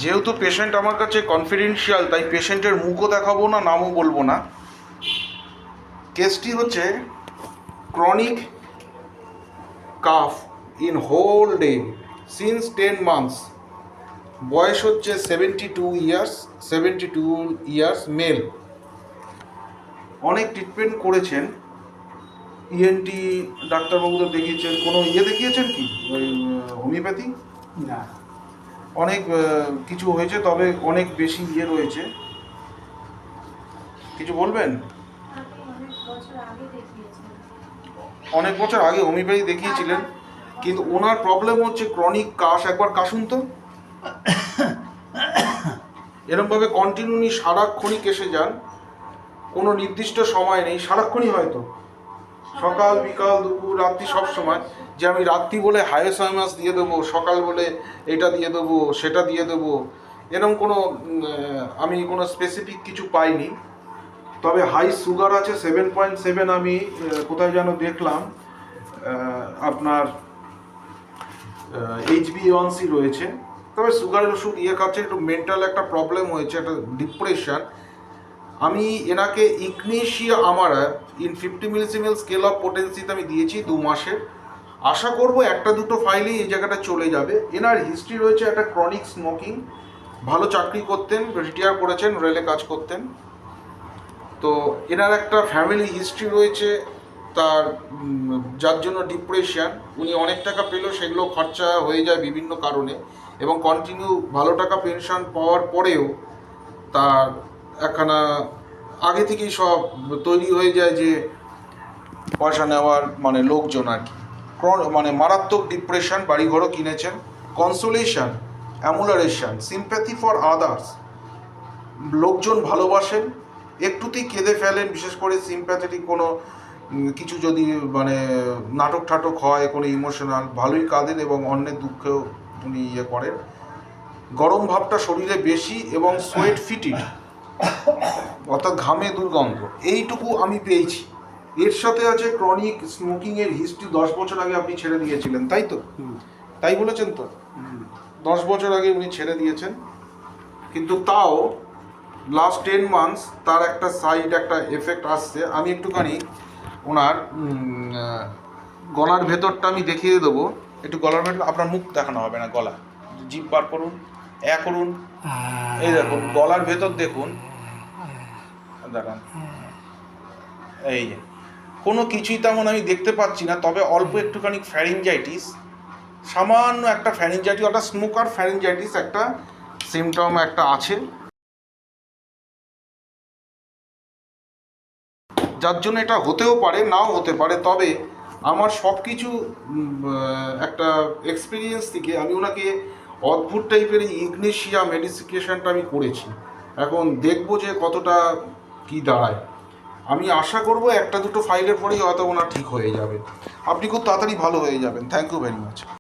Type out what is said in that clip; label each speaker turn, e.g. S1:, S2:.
S1: যেহেতু পেশেন্ট আমার কাছে কনফিডেন্সিয়াল, তাই পেশেন্টের মুখও দেখাবো না, নামও বলবো না। কেসটি হচ্ছে chronic cough in whole day since 10 months। বয়স হচ্ছে 72 ইয়ার্স, মেল। অনেক ট্রিটমেন্ট করেছেন, ইএনটি ডাক্তারবাবুদের দেখিয়েছেন, কোনো দেখিয়েছেন কি ওই হোমিওপ্যাথি?
S2: না,
S1: অনেক কিছু হয়েছে, তবে অনেক বেশি রয়েছে। কিছু বলবেন? অনেক বছর আগে হোমিওপ্যাথি দেখিয়েছিলেন, কিন্তু ওনার প্রবলেম হচ্ছে ক্রনিক কাশ। একবার কাশুন তো। এরকমভাবে কন্টিনিউলি সারাক্ষণই কেসে যান, কোনো নির্দিষ্ট সময় নেই, সারাক্ষণই হয়তো সকাল বিকাল দুপুর রাত্রি সব সময়, যে আমি রাত্রি বলে হায়োসাইমাস দিয়ে দেবো, সকাল বলে এটা দিয়ে দেবো সেটা দিয়ে দেবো, এরকম কোনো আমি কোনো স্পেসিফিক কিছু পাইনি। তবে হাই সুগার আছে 7.7, আমি কোথায় যেন দেখলাম, আপনার HbA1c রয়েছে। তবে সুগারের ওষুধ খাচ্ছে, একটু মেন্টাল একটা প্রবলেম হয়েছে, একটা ডিপ্রেশন। আমি এনাকে ইগনেশিয়া আমারা ইন 50 মিলিসিমেল স্কেল অফ পোটেন্সিতে আমি দিয়েছি 2 মাসের। আশা করব একটা দুটো ফাইলেই এই জায়গাটা চলে যাবে। এনার হিস্ট্রি রয়েছে একটা ক্রনিক স্মোকিং, ভালো চাকরি করতেন, রিটায়ার করেছেন, রেলে কাজ করতেন। তো এনার একটা ফ্যামিলি হিস্ট্রি রয়েছে, তার যার জন্য ডিপ্রেশন। উনি অনেক টাকা পেলেও সেগুলো খরচা হয়ে যায় বিভিন্ন কারণে, এবং কন্টিনিউ ভালো টাকা পেনশন পাওয়ার পরেও তার একখানা আগে থেকেই সব তৈরি হয়ে যায় যে পয়সা নেওয়ার মানে লোকজন আর কি, মানে মারাত্মক ডিপ্রেশন। বাড়িঘরও কিনেছেন। কনসোলেশন, অ্যামুলারেশন, সিম্প্যাথি ফর আদার্স, লোকজন ভালোবাসেন, একটুতেই কেঁদে ফেলেন, বিশেষ করে সিম্প্যাথেটিক কোনো কিছু যদি মানে নাটক ঠাটক হয়, কোনো ইমোশনাল, ভালোই কাঁদেন এবং অন্যের দুঃখেও উনি করেন। গরম ভাবটা শরীরে বেশি এবং সোয়েট ফিটিড, অর্থাৎ ঘামে দুর্গন্ধ, এইটুকু আমি পেয়েছি। এর সাথে আছে ক্রনিক স্মোকিংয়ের হিস্ট্রি। 10 বছর আগে আপনি ছেড়ে দিয়েছিলেন, তাই তো? তাই বলেছেন তো? 10 বছর আগে উনি ছেড়ে দিয়েছেন, কিন্তু তাও লাস্ট 10 মান্থস তার একটা সাইড একটা এফেক্ট আসছে। আমি একটুখানি ওনার গলার ভেতরটা আমি দেখিয়ে দেবো। একটু গলার ভেতর, আপনার মুখ দেখানো হবে না, গলা জিভ বার করুন, করুন, এই দেখুন গলার ভেতর দেখুন, দেখান, এই যে কোনো কিছুই তেমন আমি দেখতে পাচ্ছি না, তবে অল্প একটুখানি ফ্যারিঞ্জাইটিস, সামান্য একটা ফ্যারিঞ্জাইটিস, একটা স্মোকার ফ্যারিঞ্জাইটিস একটা সিমটম একটা আছে, যার জন্য এটা হতেও পারে, নাও হতে পারে। তবে আমার সব কিছু একটা এক্সপিরিয়েন্স থেকে আমি ওনাকে অদ্ভুত টাইপের ইগনেশিয়া মেডিসিকেশনটা আমি করেছি। এখন দেখবো যে কতটা কি দাঁড়ায়। আমি আশা করব একটা দুটো ফাইলের পরেই হয়তো ওনার ঠিক হয়ে যাবে, আপনি খুব তাড়াতাড়ি ভালো হয়ে যাবেন। Thank you very much.